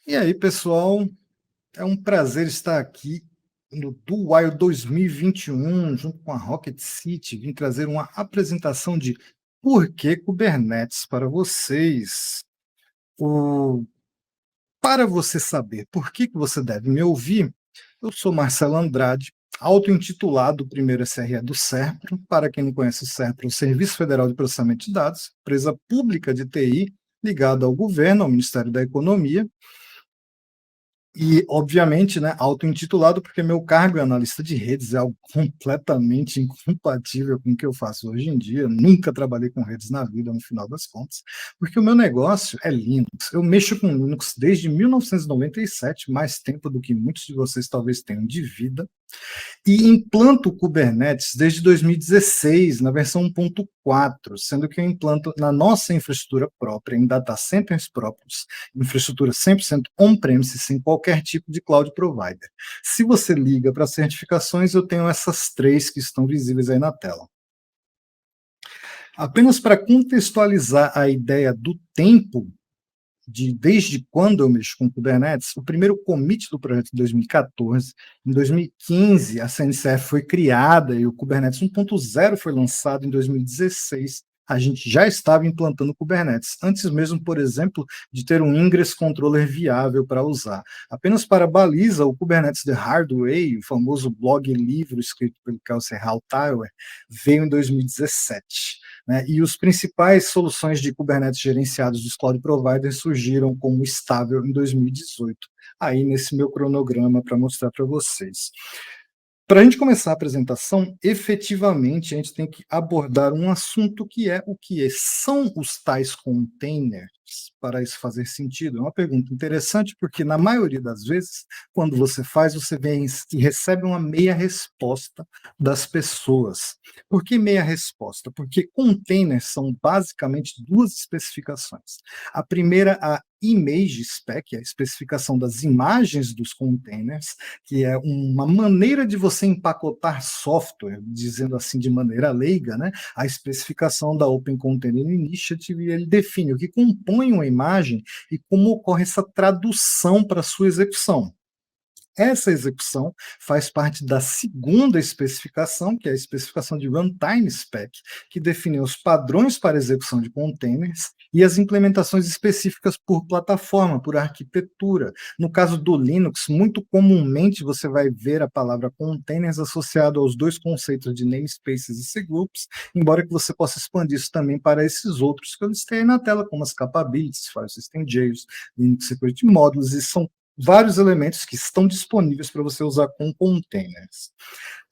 E aí, pessoal, é um prazer estar aqui no DuWire 2021, junto com a Rocket City. Vim trazer uma apresentação de por que Kubernetes para vocês. O... Para você saber por que você deve me ouvir, eu sou Marcelo Andrade, auto-intitulado primeiro SRE do SERPRO. Para quem não conhece o SERPRO, é o Serviço Federal de Processamento de Dados, empresa pública de TI ligada ao governo, ao Ministério da Economia. E, obviamente, né, auto-intitulado, porque meu cargo é analista de redes, é algo completamente incompatível com o que eu faço hoje em dia. Nunca trabalhei com redes na vida, no final das contas, porque o meu negócio é Linux. Eu mexo com Linux desde 1997, mais tempo do que muitos de vocês talvez tenham de vida. E implanto o Kubernetes desde 2016, na versão 1.4, sendo que eu implanto na nossa infraestrutura própria, em data centers próprios, infraestrutura 100% on-premise, sem qualquer tipo de cloud provider. Se você liga para certificações, eu tenho essas três que estão visíveis aí na tela. Apenas para contextualizar a ideia do tempo, desde quando eu mexo com Kubernetes, o primeiro commit do projeto em 2014, em 2015 a CNCF foi criada e o Kubernetes 1.0 foi lançado em 2016, a gente já estava implantando Kubernetes, antes mesmo, por exemplo, de ter um Ingress Controller viável para usar. Apenas para baliza, o Kubernetes The Hard Way, o famoso blog livro escrito pelo Kelsey Hightower, veio em 2017. Né? E os principais soluções de Kubernetes gerenciados dos cloud providers surgiram como estável em 2018. Aí nesse meu cronograma para mostrar para vocês. Para a gente começar a apresentação, efetivamente a gente tem que abordar um assunto que é o que são os tais containers, para isso fazer sentido. É uma pergunta interessante, porque na maioria das vezes, quando você faz, você vem e recebe uma meia resposta das pessoas. Por que meia resposta? Porque containers são basicamente duas especificações. A primeira, a image spec, a especificação das imagens dos containers, que é uma maneira de você empacotar software, dizendo assim de maneira leiga, né? A especificação da Open Container Initiative, e ele define o que compõe uma imagem e como ocorre essa tradução para sua execução. Essa execução faz parte da segunda especificação, que é a especificação de Runtime Spec, que define os padrões para execução de containers e as implementações específicas por plataforma, por arquitetura. No caso do Linux, muito comumente você vai ver a palavra containers associado aos dois conceitos de namespaces e cgroups, embora que você possa expandir isso também para esses outros que eu listei na tela, como as capabilities, File System Jails, Linux Security Modules, e são vários elementos que estão disponíveis para você usar com containers.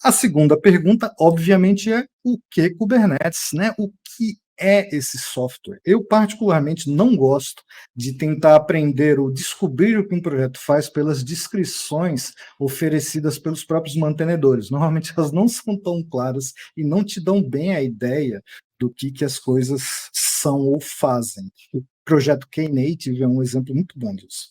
A segunda pergunta, obviamente, é o que Kubernetes, né? O que é esse software? Eu, particularmente, não gosto de tentar aprender ou descobrir o que um projeto faz pelas descrições oferecidas pelos próprios mantenedores. Normalmente, elas não são tão claras e não te dão bem a ideia do que as coisas são ou fazem. O projeto Knative é um exemplo muito bom disso.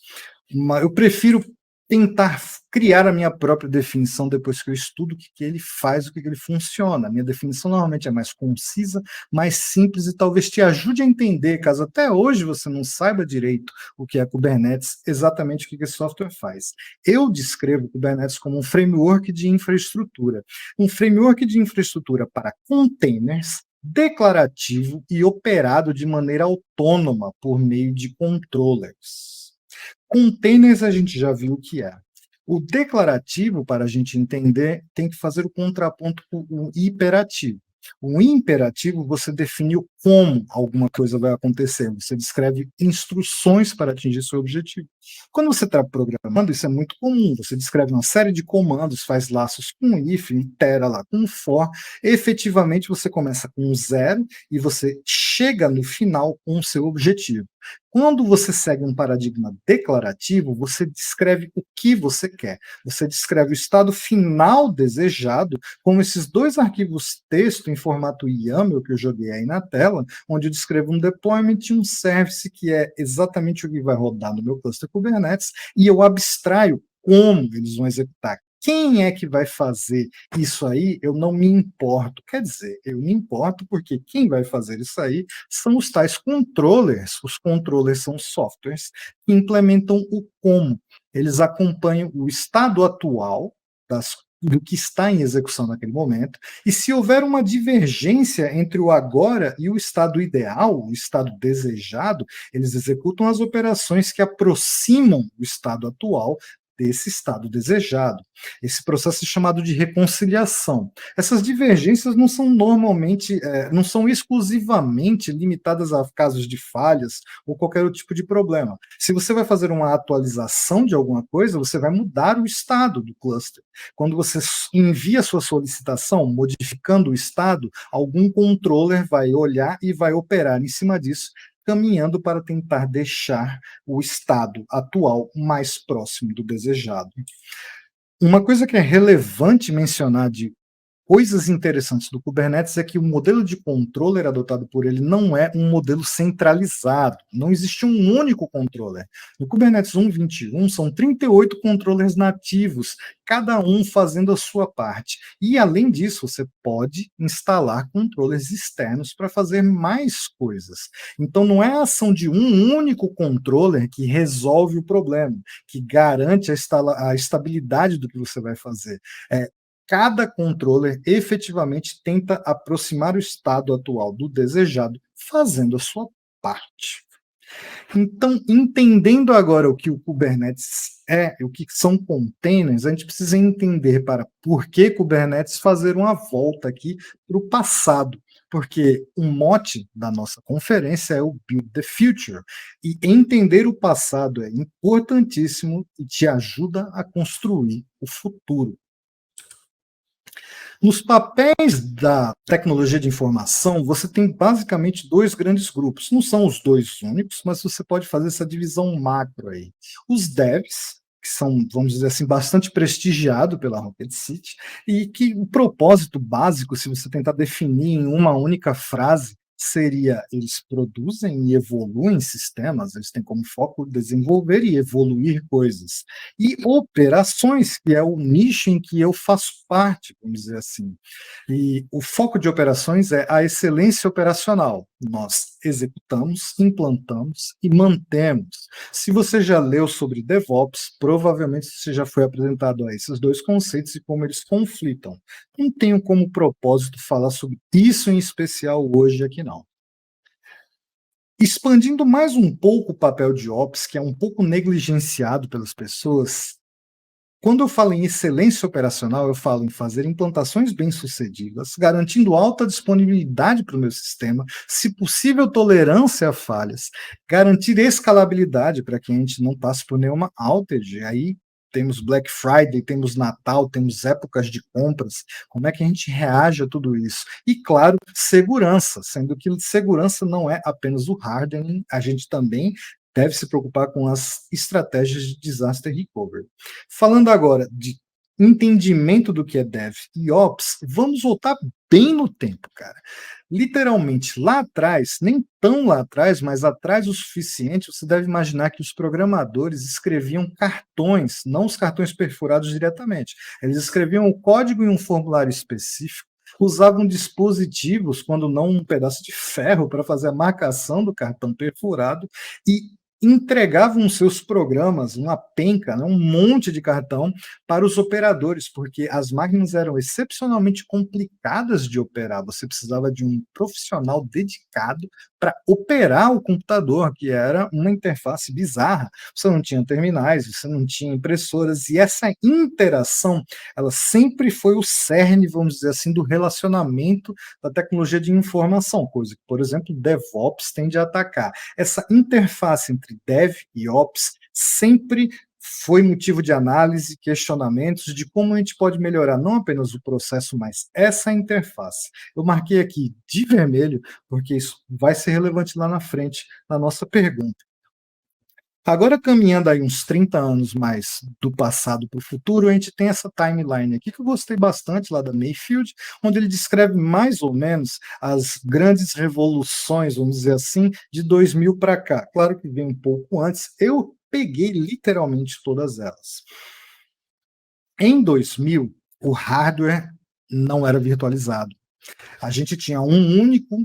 Eu prefiro tentar criar a minha própria definição depois que eu estudo o que ele faz, o que ele funciona. A minha definição normalmente é mais concisa, mais simples e talvez te ajude a entender, caso até hoje você não saiba direito o que é Kubernetes, exatamente o que esse software faz. Eu descrevo Kubernetes como um framework de infraestrutura. Um framework de infraestrutura para containers, declarativo e operado de maneira autônoma por meio de controllers. Containers a gente já viu o que é. O declarativo, para a gente entender, tem que fazer o contraponto com o imperativo. O imperativo, você define o como alguma coisa vai acontecer, você descreve instruções para atingir seu objetivo. Quando você está programando, isso é muito comum, você descreve uma série de comandos, faz laços com if, itera lá com for, efetivamente você começa com 0 e você chega no final com o seu objetivo. Quando você segue um paradigma declarativo, você descreve o que você quer. Você descreve o estado final desejado, como esses dois arquivos texto em formato YAML que eu joguei aí na tela, onde eu descrevo um deployment e um service, que é exatamente o que vai rodar no meu cluster Kubernetes, e eu abstraio como eles vão executar Quem é que vai fazer isso aí? Eu não me importo. Quer dizer, eu me importo porque quem vai fazer isso aí são os tais controllers. Os controllers são softwares que implementam o como. Eles acompanham o estado atual do que está em execução naquele momento, e se houver uma divergência entre o agora e o estado ideal, o estado desejado, eles executam as operações que aproximam o estado atual desse estado desejado. Esse processo é chamado de reconciliação. Essas divergências não são normalmente, não são exclusivamente limitadas a casos de falhas ou qualquer outro tipo de problema. Se você vai fazer uma atualização de alguma coisa, você vai mudar o estado do cluster. Quando você envia sua solicitação, modificando o estado, algum controller vai olhar e vai operar em cima disso, caminhando para tentar deixar o estado atual mais próximo do desejado. Uma coisa que é relevante mencionar de coisas interessantes do Kubernetes é que o modelo de controller adotado por ele não é um modelo centralizado. Não existe um único controller. No Kubernetes 1.21 são 38 controllers nativos, cada um fazendo a sua parte. E, além disso, você pode instalar controllers externos para fazer mais coisas. Então, não é a ação de um único controller que resolve o problema, que garante a estabilidade do que você vai fazer. Cada controller efetivamente tenta aproximar o estado atual do desejado, fazendo a sua parte. Então, entendendo agora o que o Kubernetes é, o que são containers, a gente precisa entender para por que Kubernetes fazer uma volta aqui para o passado, porque o mote da nossa conferência é o Build the Future, e entender o passado é importantíssimo e te ajuda a construir o futuro. Nos papéis da tecnologia de informação, você tem basicamente dois grandes grupos. Não são os dois únicos, mas você pode fazer essa divisão macro aí. Os devs, que são, vamos dizer assim, bastante prestigiado pela Rocket City, e que o propósito básico, se você tentar definir em uma única frase, seria eles produzem e evoluem sistemas, eles têm como foco desenvolver e evoluir coisas. E operações, que é o nicho em que eu faço parte, vamos dizer assim. E o foco de operações é a excelência operacional. Nós executamos, implantamos e mantemos. Se você já leu sobre DevOps, provavelmente você já foi apresentado a esses dois conceitos e como eles conflitam. Não tenho como propósito falar sobre isso em especial hoje aqui, não. Expandindo mais um pouco o papel de Ops, que é um pouco negligenciado pelas pessoas, quando eu falo em excelência operacional, eu falo em fazer implantações bem-sucedidas, garantindo alta disponibilidade para o meu sistema, se possível, tolerância a falhas, garantir escalabilidade para que a gente não passe por nenhuma outage. Aí temos Black Friday, temos Natal, temos épocas de compras. Como é que a gente reage a tudo isso? E, claro, segurança, sendo que segurança não é apenas o hardening, a gente também deve se preocupar com as estratégias de disaster recovery. Falando agora de entendimento do que é Dev e Ops, vamos voltar bem no tempo, cara. Literalmente, lá atrás, nem tão lá atrás, mas atrás o suficiente, você deve imaginar que os programadores escreviam cartões, não os cartões perfurados diretamente. Eles escreviam o código em um formulário específico, usavam dispositivos, quando não um pedaço de ferro, para fazer a marcação do cartão perfurado e entregavam seus programas, uma penca, né, um monte de cartão, para os operadores, porque as máquinas eram excepcionalmente complicadas de operar. Você precisava de um profissional dedicado para operar o computador, que era uma interface bizarra. Você não tinha terminais, você não tinha impressoras, e essa interação, ela sempre foi o cerne, vamos dizer assim, do relacionamento da tecnologia de informação, coisa que, por exemplo, DevOps tende a atacar. Essa interface entre Dev e Ops sempre foi motivo de análise, questionamentos de como a gente pode melhorar não apenas o processo, mas essa interface. Eu marquei aqui de vermelho, porque isso vai ser relevante lá na frente, na nossa pergunta. Agora, caminhando aí uns 30 anos mais do passado para o futuro, a gente tem essa timeline aqui que eu gostei bastante lá da Mayfield, onde ele descreve mais ou menos as grandes revoluções, vamos dizer assim, de 2000 para cá. Claro que vem um pouco antes, eu peguei literalmente todas elas. Em 2000, o hardware não era virtualizado. A gente tinha um único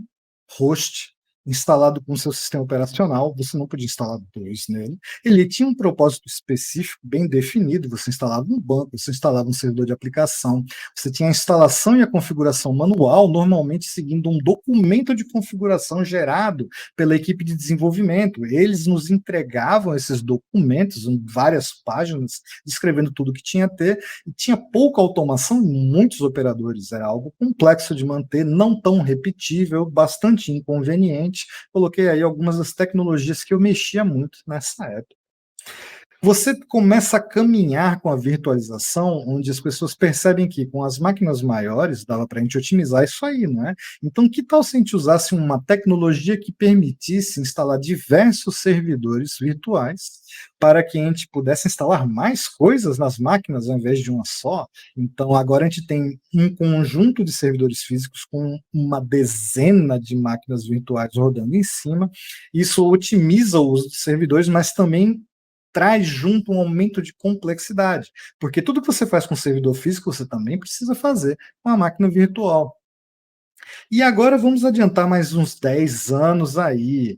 host instalado com seu sistema operacional, você não podia instalar dois nele. Ele tinha um propósito específico, bem definido, você instalava um banco, você instalava um servidor de aplicação, você tinha a instalação e a configuração manual, normalmente seguindo um documento de configuração gerado pela equipe de desenvolvimento. Eles nos entregavam esses documentos, em várias páginas, descrevendo tudo que tinha a ter, e tinha pouca automação em muitos operadores, era algo complexo de manter, não tão repetível, bastante inconveniente. Coloquei aí algumas das tecnologias que eu mexia muito nessa época. Você começa a caminhar com a virtualização, onde as pessoas percebem que com as máquinas maiores dava para a gente otimizar isso aí, não é? Então, que tal se a gente usasse uma tecnologia que permitisse instalar diversos servidores virtuais para que a gente pudesse instalar mais coisas nas máquinas ao invés de uma só? Então, agora a gente tem um conjunto de servidores físicos com uma dezena de máquinas virtuais rodando em cima. Isso otimiza o uso de servidores, mas também traz junto um aumento de complexidade, porque tudo que você faz com servidor físico, você também precisa fazer com a máquina virtual. E agora vamos adiantar mais uns 10 anos aí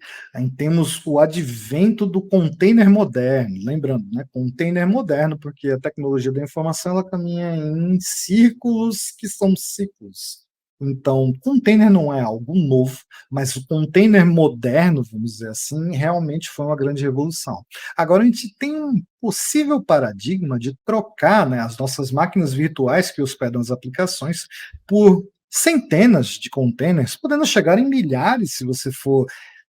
temos o advento do container moderno, lembrando, né, container moderno, porque a tecnologia da informação ela caminha em círculos que são ciclos. Então, container não é algo novo, mas o container moderno, vamos dizer assim, realmente foi uma grande revolução. Agora a gente tem um possível paradigma de trocar, né, as nossas máquinas virtuais que hospedam as aplicações por centenas de containers, podendo chegar em milhares se você for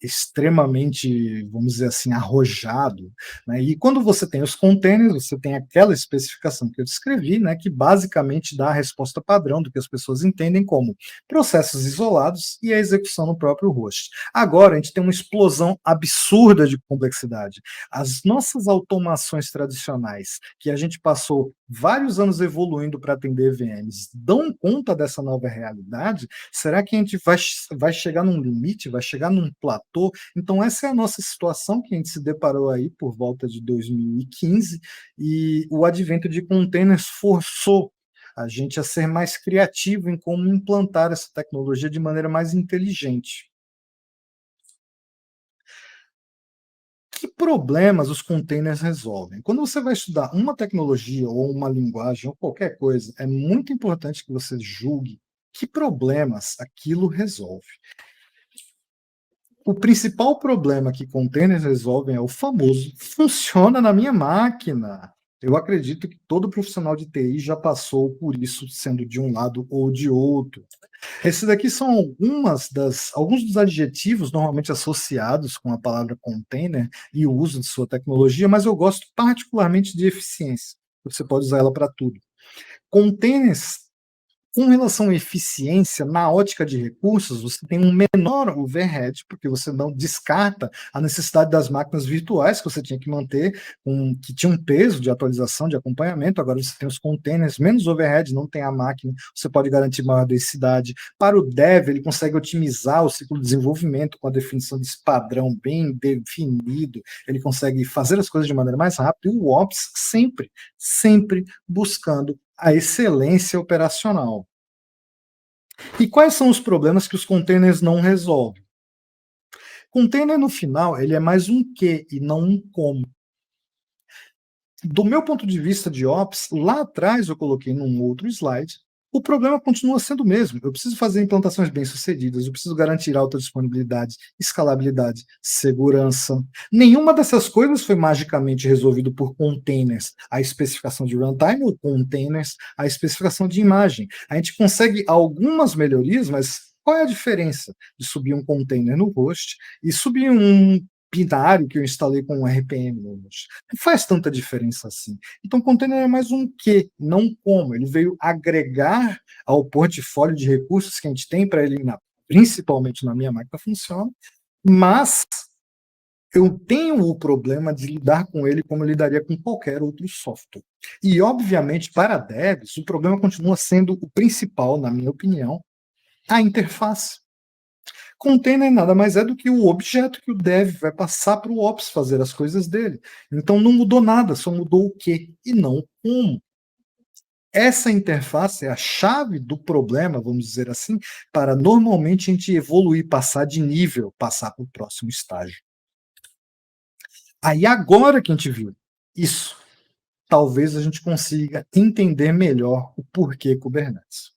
extremamente, vamos dizer assim, arrojado, né? E quando você tem os containers, você tem aquela especificação que eu descrevi, né, que basicamente dá a resposta padrão do que as pessoas entendem como processos isolados e a execução no próprio host. Agora, a gente tem uma explosão absurda de complexidade. As nossas automações tradicionais, que a gente passou vários anos evoluindo para atender VMs, dão conta dessa nova realidade? Será que a gente vai chegar num limite, vai chegar num platô? Então, essa é a nossa situação que a gente se deparou aí por volta de 2015, e o advento de containers forçou a gente a ser mais criativo em como implantar essa tecnologia de maneira mais inteligente. Que problemas os containers resolvem? Quando você vai estudar uma tecnologia ou uma linguagem ou qualquer coisa, é muito importante que você julgue que problemas aquilo resolve. O principal problema que containers resolvem é o famoso "funciona na minha máquina". Eu acredito que todo profissional de TI já passou por isso, sendo de um lado ou de outro. Esses daqui são alguns dos adjetivos normalmente associados com a palavra container e o uso de sua tecnologia, mas eu gosto particularmente de eficiência. Você pode usar ela para tudo. Containers, com relação à eficiência, na ótica de recursos, você tem um menor overhead, porque você não descarta a necessidade das máquinas virtuais que você tinha que manter, que tinha um peso de atualização, de acompanhamento. Agora você tem os containers, menos overhead, não tem a máquina, você pode garantir maior densidade. Para o dev, ele consegue otimizar o ciclo de desenvolvimento com a definição desse padrão bem definido, ele consegue fazer as coisas de maneira mais rápida, e o Ops sempre buscando a excelência operacional. E quais são os problemas que os containers não resolvem? Container, no final, ele é mais um que e não um como. Do meu ponto de vista de Ops, lá atrás eu coloquei num outro slide, o problema continua sendo o mesmo. Eu preciso fazer implantações bem-sucedidas, eu preciso garantir alta disponibilidade, escalabilidade, segurança. Nenhuma dessas coisas foi magicamente resolvido por containers. A especificação de runtime ou containers, a especificação de imagem. A gente consegue algumas melhorias, mas qual é a diferença de subir um container no host e subir um binário que eu instalei com um RPM no host? Não faz tanta diferença assim. Então, o container é mais um que, não um como. Ele veio agregar ao portfólio de recursos que a gente tem para eliminar, principalmente na minha máquina funciona, mas eu tenho o problema de lidar com ele como eu lidaria com qualquer outro software. E, obviamente, para devs, o problema continua sendo o principal, na minha opinião, a interface. Container nada mais é do que o objeto que o dev vai passar para o ops fazer as coisas dele. Então não mudou nada, só mudou o que e não o como. Essa interface é a chave do problema, vamos dizer assim, para normalmente a gente evoluir, passar de nível, passar para o próximo estágio. Aí agora que a gente viu isso, talvez a gente consiga entender melhor o porquê Kubernetes.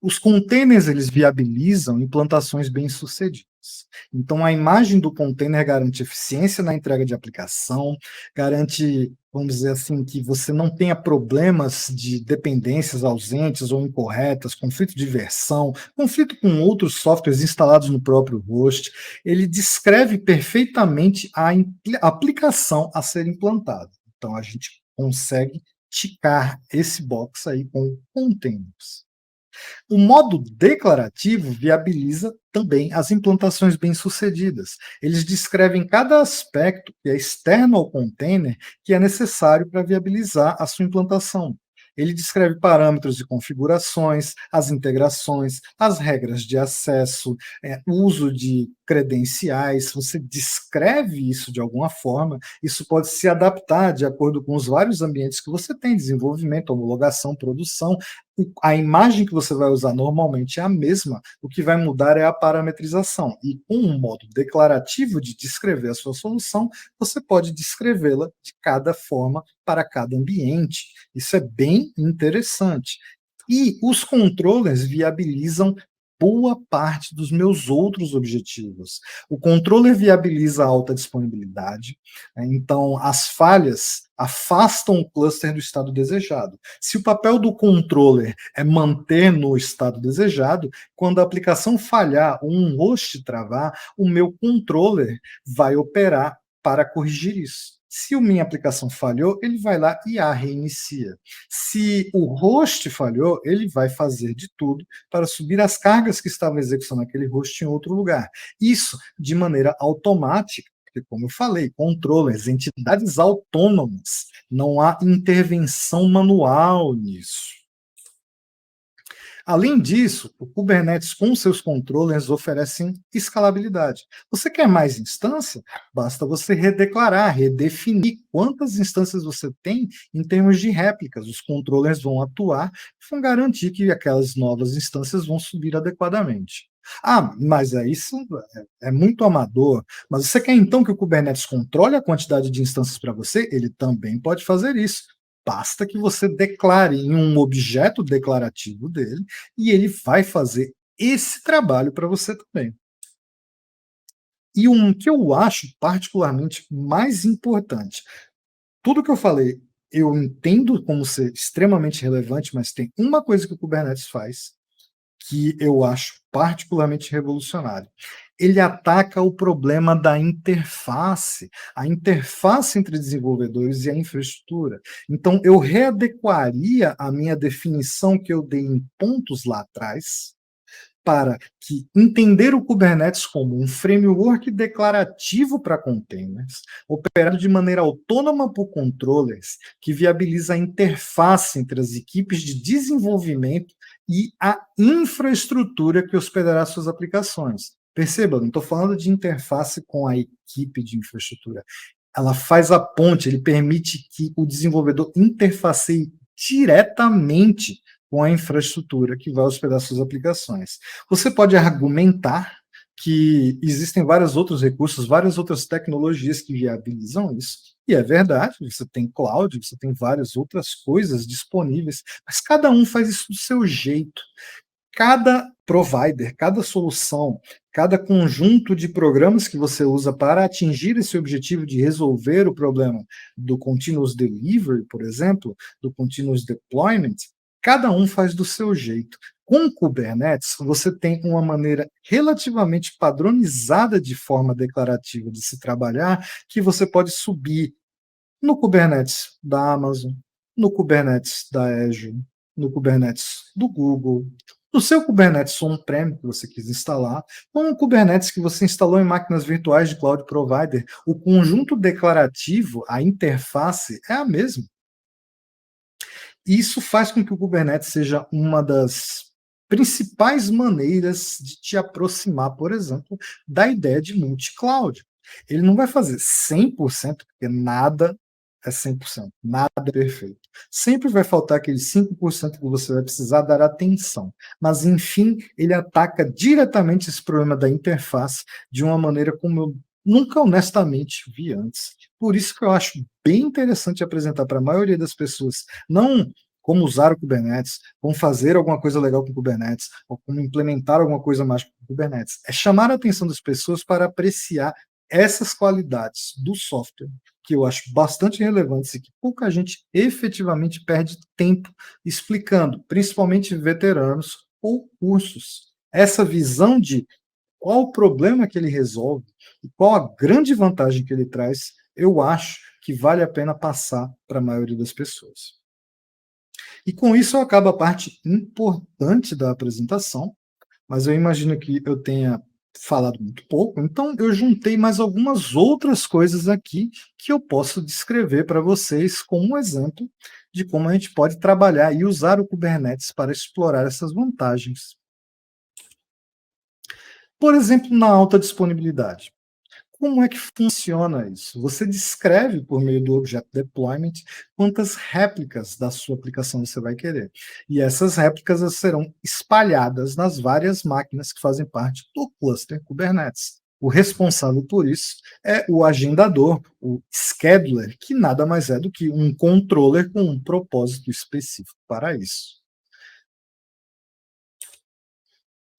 Os containers, eles viabilizam implantações bem-sucedidas. Então, a imagem do container garante eficiência na entrega de aplicação, garante, vamos dizer assim, que você não tenha problemas de dependências ausentes ou incorretas, conflito de versão, conflito com outros softwares instalados no próprio host. Ele descreve perfeitamente a aplicação a ser implantada. Então, a gente consegue ticar esse box aí com containers. O modo declarativo viabiliza também as implantações bem-sucedidas. Eles descrevem cada aspecto que é externo ao container que é necessário para viabilizar a sua implantação. Ele descreve parâmetros e configurações, as integrações, as regras de acesso, uso de credenciais. Você descreve isso de alguma forma, isso pode se adaptar de acordo com os vários ambientes que você tem, desenvolvimento, homologação, produção. A imagem que você vai usar normalmente é a mesma, o que vai mudar é a parametrização. E com um modo declarativo de descrever a sua solução, você pode descrevê-la de cada forma para cada ambiente. Isso é bem interessante. E os controllers viabilizam boa parte dos meus outros objetivos. O controller viabiliza a alta disponibilidade, então as falhas afastam o cluster do estado desejado. Se o papel do controller é manter no estado desejado, quando a aplicação falhar ou um host travar, o meu controller vai operar para corrigir isso. Se a minha aplicação falhou, ele vai lá e a reinicia. Se o host falhou, ele vai fazer de tudo para subir as cargas que estavam executando aquele host em outro lugar. Isso de maneira automática, porque, como eu falei, controllers, entidades autônomas, não há intervenção manual nisso. Além disso, o Kubernetes com seus controllers oferecem escalabilidade. Você quer mais instância? Basta você redeclarar, redefinir quantas instâncias você tem em termos de réplicas. Os controllers vão atuar e vão garantir que aquelas novas instâncias vão subir adequadamente. Ah, mas isso é muito amador. Mas você quer então que o Kubernetes controle a quantidade de instâncias para você? Ele também pode fazer isso. Basta que você declare em um objeto declarativo dele e ele vai fazer esse trabalho para você também. E um que eu acho particularmente mais importante, tudo que eu falei, eu entendo como ser extremamente relevante, mas tem uma coisa que o Kubernetes faz que eu acho particularmente revolucionário. Ele ataca o problema da interface, a interface entre desenvolvedores e a infraestrutura. Então, eu readequaria a minha definição que eu dei em pontos lá atrás, para que entender o Kubernetes como um framework declarativo para containers, operado de maneira autônoma por controllers, que viabiliza a interface entre as equipes de desenvolvimento e a infraestrutura que hospedará suas aplicações. Perceba, não estou falando de interface com a equipe de infraestrutura. Ela faz a ponte, ele permite que o desenvolvedor interfaceie diretamente com a infraestrutura que vai hospedar suas aplicações. Você pode argumentar que existem vários outros recursos, várias outras tecnologias que viabilizam isso, e é verdade, você tem cloud, você tem várias outras coisas disponíveis, mas cada um faz isso do seu jeito. Cada provider, cada solução, cada conjunto de programas que você usa para atingir esse objetivo de resolver o problema do continuous delivery, por exemplo, do continuous deployment, cada um faz do seu jeito. Com Kubernetes, você tem uma maneira relativamente padronizada de forma declarativa de se trabalhar, que você pode subir no Kubernetes da Amazon, no Kubernetes da Azure, no Kubernetes do Google, no seu Kubernetes on-prem que você quis instalar, ou no Kubernetes que você instalou em máquinas virtuais de cloud provider, o conjunto declarativo, a interface é a mesma. Isso faz com que o Kubernetes seja uma das principais maneiras de te aproximar, por exemplo, da ideia de multi-cloud. Ele não vai fazer 100%, porque nada é 100%, nada é perfeito. Sempre vai faltar aqueles 5% que você vai precisar dar atenção, mas enfim, ele ataca diretamente esse problema da interface de uma maneira como eu nunca honestamente vi antes. Por isso que eu acho bem interessante apresentar para a maioria das pessoas, não como usar o Kubernetes, como fazer alguma coisa legal com o Kubernetes, ou como implementar alguma coisa mágica com o Kubernetes. É chamar a atenção das pessoas para apreciar essas qualidades do software, que eu acho bastante relevantes e que pouca gente efetivamente perde tempo explicando, principalmente veteranos ou cursos. Essa visão de qual o problema que ele resolve e qual a grande vantagem que ele traz, eu acho que vale a pena passar para a maioria das pessoas. E com isso acaba a parte importante da apresentação, mas eu imagino que eu tenha falado muito pouco, então eu juntei mais algumas outras coisas aqui que eu posso descrever para vocês como um exemplo de como a gente pode trabalhar e usar o Kubernetes para explorar essas vantagens. Por exemplo, na alta disponibilidade. Como é que funciona isso? Você descreve por meio do Object Deployment quantas réplicas da sua aplicação você vai querer. E essas réplicas serão espalhadas nas várias máquinas que fazem parte do cluster Kubernetes. O responsável por isso é o agendador, o scheduler, que nada mais é do que um controller com um propósito específico para isso.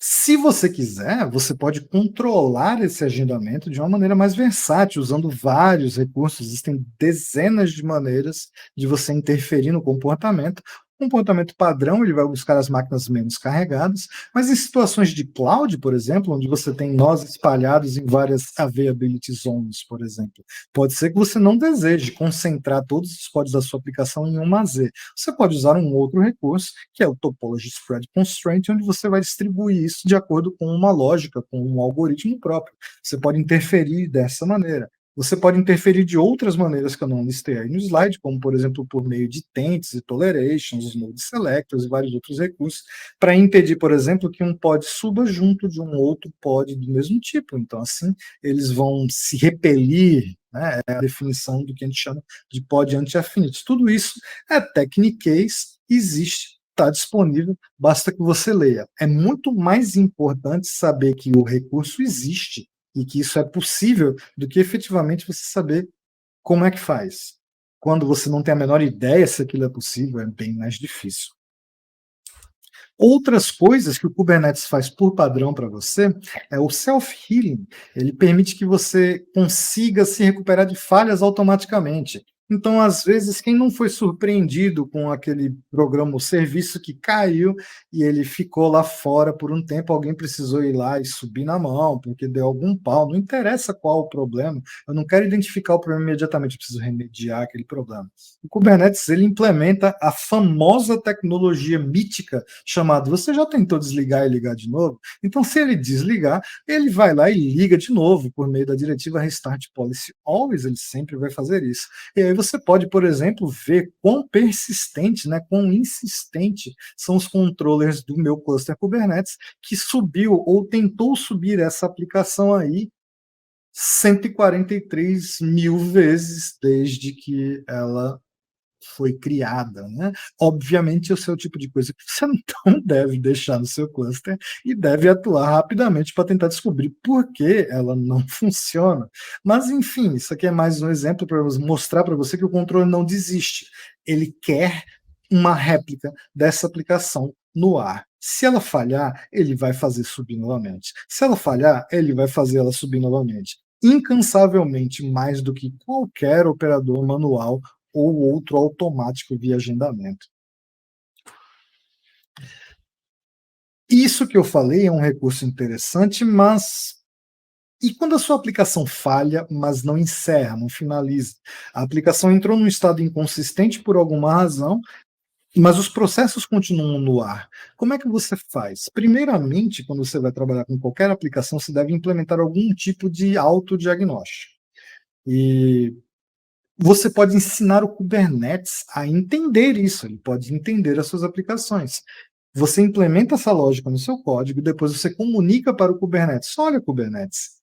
Se você quiser, você pode controlar esse agendamento de uma maneira mais versátil, usando vários recursos. Existem dezenas de maneiras de você interferir no comportamento. O comportamento padrão, ele vai buscar as máquinas menos carregadas, mas em situações de cloud, por exemplo, onde você tem nós espalhados em várias availability zones, por exemplo, pode ser que você não deseje concentrar todos os códigos da sua aplicação em uma Z. Você pode usar um outro recurso, que é o Topology Spread Constraint, onde você vai distribuir isso de acordo com uma lógica, com um algoritmo próprio. Você pode interferir dessa maneira. Você pode interferir de outras maneiras que eu não listei aí no slide, como, por exemplo, por meio de tents e tolerations, os node selectors e vários outros recursos, para impedir, por exemplo, que um pod suba junto de um outro pod do mesmo tipo. Então, assim, eles vão se repelir, né? É a definição do que a gente chama de pod anti-affinity. Tudo isso é techniquez, existe, está disponível, basta que você leia. É muito mais importante saber que o recurso existe e que isso é possível do que efetivamente você saber como é que faz. Quando você não tem a menor ideia se aquilo é possível, é bem mais difícil. Outras coisas que o Kubernetes faz por padrão para você é o self-healing. Ele permite que você consiga se recuperar de falhas automaticamente. Então, às vezes, quem não foi surpreendido com aquele programa ou serviço que caiu e ele ficou lá fora por um tempo, alguém precisou ir lá e subir na mão, porque deu algum pau, não interessa qual o problema, eu não quero identificar o problema imediatamente, eu preciso remediar aquele problema. O Kubernetes, ele implementa a famosa tecnologia mítica chamada, você já tentou desligar e ligar de novo? Então, se ele desligar, ele vai lá e liga de novo por meio da diretiva Restart Policy Always, ele sempre vai fazer isso. E aí você pode, por exemplo, ver quão persistente, né, quão insistente são os controllers do meu cluster Kubernetes que subiu ou tentou subir essa aplicação aí 143 mil vezes desde que ela foi criada, né? Obviamente, esse é o tipo de coisa que você não deve deixar no seu cluster e deve atuar rapidamente para tentar descobrir por que ela não funciona. Mas, enfim, isso aqui é mais um exemplo para mostrar para você que o controle não desiste. Ele quer uma réplica dessa aplicação no ar. Se ela falhar, ele vai fazer subir novamente. Se ela falhar, ele vai fazer ela subir novamente. Incansavelmente mais do que qualquer operador manual ou outro automático via agendamento. Isso que eu falei é um recurso interessante, mas e quando a sua aplicação falha, mas não encerra, não finaliza? A aplicação entrou num estado inconsistente por alguma razão, mas os processos continuam no ar. Como é que você faz? Primeiramente, quando você vai trabalhar com qualquer aplicação, você deve implementar algum tipo de autodiagnóstico. E você pode ensinar o Kubernetes a entender isso, ele pode entender as suas aplicações. Você implementa essa lógica no seu código e depois você comunica para o Kubernetes. Olha, Kubernetes,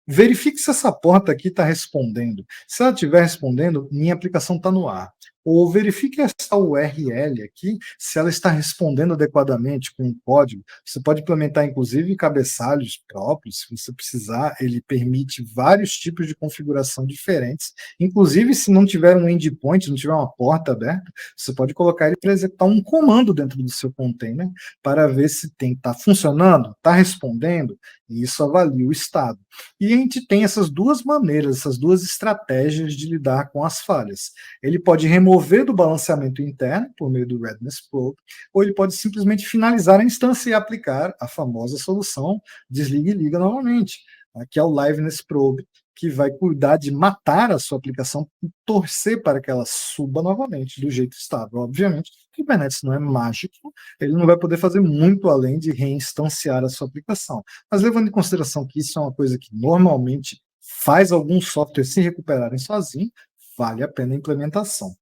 verifique se essa porta aqui está respondendo. Se ela estiver respondendo, minha aplicação está no ar. Ou verifique essa URL aqui, se ela está respondendo adequadamente com o código. Você pode implementar, inclusive, cabeçalhos próprios, se você precisar. Ele permite vários tipos de configuração diferentes. Inclusive, se não tiver um endpoint, não tiver uma porta aberta, você pode colocar ele para executar um comando dentro do seu container para ver se está funcionando, está respondendo, e isso avalia o estado. E a gente tem essas duas maneiras, essas duas estratégias de lidar com as falhas. Ele pode remover do balanceamento interno, por meio do Redness Probe, ou ele pode simplesmente finalizar a instância e aplicar a famosa solução desliga e liga novamente, que é o Liveness Probe, que vai cuidar de matar a sua aplicação e torcer para que ela suba novamente do jeito estável. Obviamente, o Kubernetes não é mágico, ele não vai poder fazer muito além de reinstanciar a sua aplicação. Mas levando em consideração que isso é uma coisa que normalmente faz alguns softwares se recuperarem sozinho, vale a pena a implementação.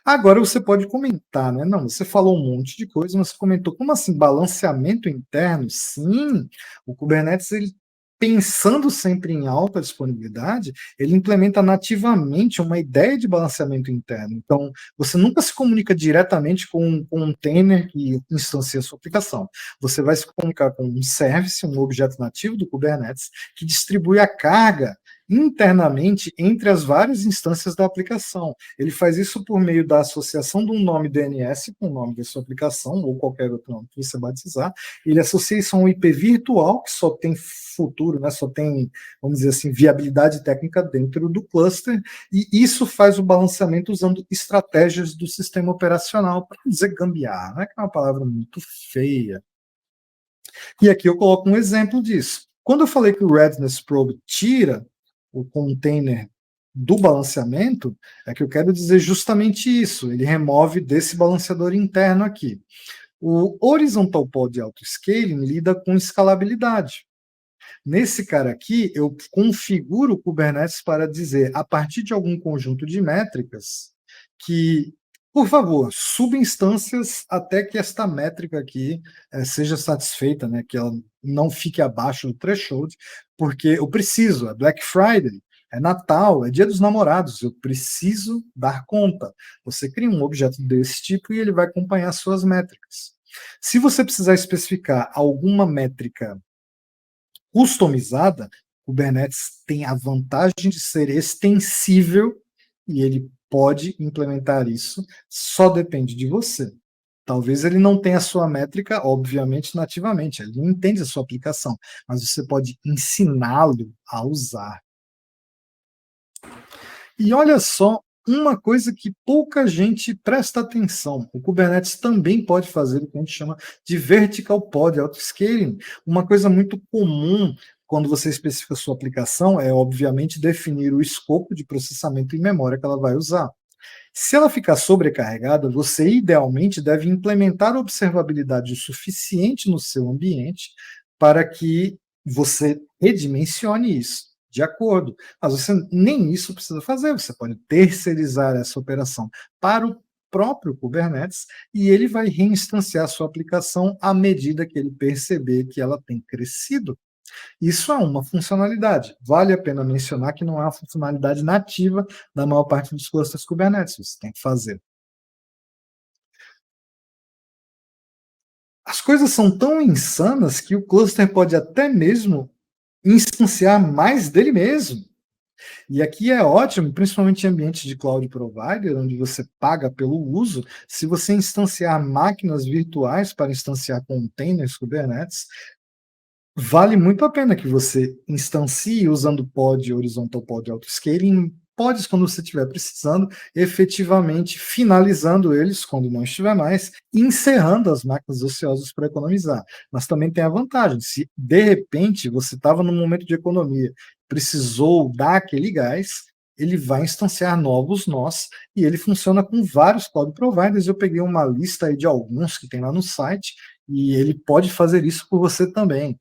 Agora você pode comentar, né? Não, você falou um monte de coisa, mas você comentou, como assim, balanceamento interno? Sim, o Kubernetes, ele, pensando sempre em alta disponibilidade, ele implementa nativamente uma ideia de balanceamento interno. Então, você nunca se comunica diretamente com um container que instancia a sua aplicação. Você vai se comunicar com um service, um objeto nativo do Kubernetes, que distribui a carga internamente entre as várias instâncias da aplicação. Ele faz isso por meio da associação de um nome DNS com o nome da sua aplicação, ou qualquer outro nome que você batizar. Ele associa isso a um IP virtual, que só tem futuro, né, só tem, vamos dizer assim, viabilidade técnica dentro do cluster, e isso faz o balanceamento usando estratégias do sistema operacional, para dizer gambiarra, né, que é uma palavra muito feia. E aqui eu coloco um exemplo disso. Quando eu falei que o Redness Probe tira o container do balanceamento, é que eu quero dizer justamente isso. Ele remove desse balanceador interno aqui. O Horizontal Pod Autoscaling lida com escalabilidade. Nesse cara aqui, eu configuro o Kubernetes para dizer, a partir de algum conjunto de métricas, que, por favor, subinstâncias até que esta métrica aqui seja satisfeita, né, que ela não fique abaixo do threshold, porque eu preciso, é Black Friday, é Natal, é Dia dos Namorados, eu preciso dar conta. Você cria um objeto desse tipo e ele vai acompanhar suas métricas. Se você precisar especificar alguma métrica customizada, o Kubernetes tem a vantagem de ser extensível e ele pode implementar isso, só depende de você. Talvez ele não tenha a sua métrica, obviamente, nativamente, ele não entende a sua aplicação, mas você pode ensiná-lo a usar. E olha só, uma coisa que pouca gente presta atenção, o Kubernetes também pode fazer o que a gente chama de Vertical Pod Autoscaling. Uma coisa muito comum quando você especifica a sua aplicação é, obviamente, definir o escopo de processamento e memória que ela vai usar. Se ela ficar sobrecarregada, você idealmente deve implementar observabilidade o suficiente no seu ambiente para que você redimensione isso de acordo. Mas você nem isso precisa fazer, você pode terceirizar essa operação para o próprio Kubernetes e ele vai reinstanciar a sua aplicação à medida que ele perceber que ela tem crescido. Isso é uma funcionalidade. Vale a pena mencionar que não é uma funcionalidade nativa da maior parte dos clusters Kubernetes, você tem que fazer. As coisas são tão insanas que o cluster pode até mesmo instanciar mais dele mesmo. E aqui é ótimo, principalmente em ambientes de cloud provider, onde você paga pelo uso, se você instanciar máquinas virtuais para instanciar containers Kubernetes, vale muito a pena que você instancie usando pod, horizontal pod autoscaling, pods quando você estiver precisando, efetivamente finalizando eles quando não estiver mais, e encerrando as máquinas ociosas para economizar. Mas também tem a vantagem, se de repente você estava num momento de economia, precisou dar aquele gás, ele vai instanciar novos nós e ele funciona com vários cloud providers. Eu peguei uma lista aí de alguns que tem lá no site e ele pode fazer isso por você também.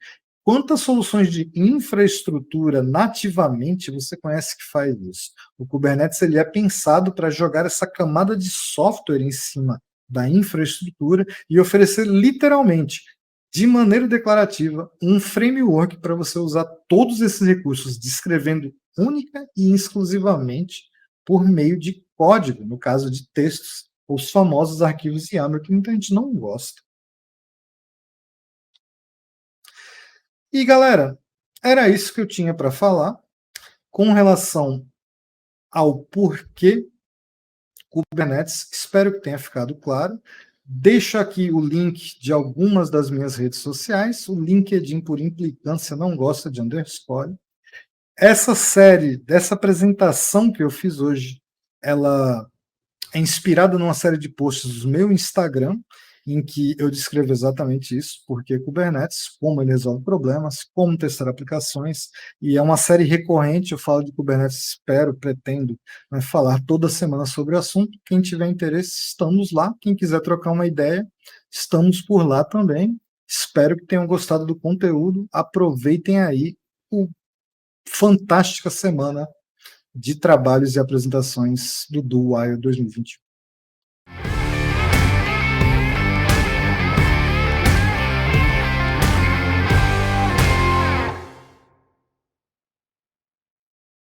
Quantas soluções de infraestrutura nativamente você conhece que faz isso? O Kubernetes ele é pensado para jogar essa camada de software em cima da infraestrutura e oferecer literalmente de maneira declarativa, um framework para você usar todos esses recursos, descrevendo única e exclusivamente por meio de código, no caso de textos, os famosos arquivos YAML, que muita gente não gosta. E, galera, era isso que eu tinha para falar com relação ao porquê Kubernetes. Espero que tenha ficado claro. Deixo aqui o link de algumas das minhas redes sociais. O LinkedIn, por implicância, não gosta de underscore. Essa série, dessa apresentação que eu fiz hoje, ela é inspirada numa série de posts do meu Instagram, em que eu descrevo exatamente isso, porque Kubernetes, como ele resolve problemas, como testar aplicações, e é uma série recorrente. Eu falo de Kubernetes, pretendo, né, falar toda semana sobre o assunto. Quem tiver interesse, estamos lá. Quem quiser trocar uma ideia, estamos por lá também. Espero que tenham gostado do conteúdo. Aproveitem aí o fantástica semana de trabalhos e apresentações do DuWire 2021.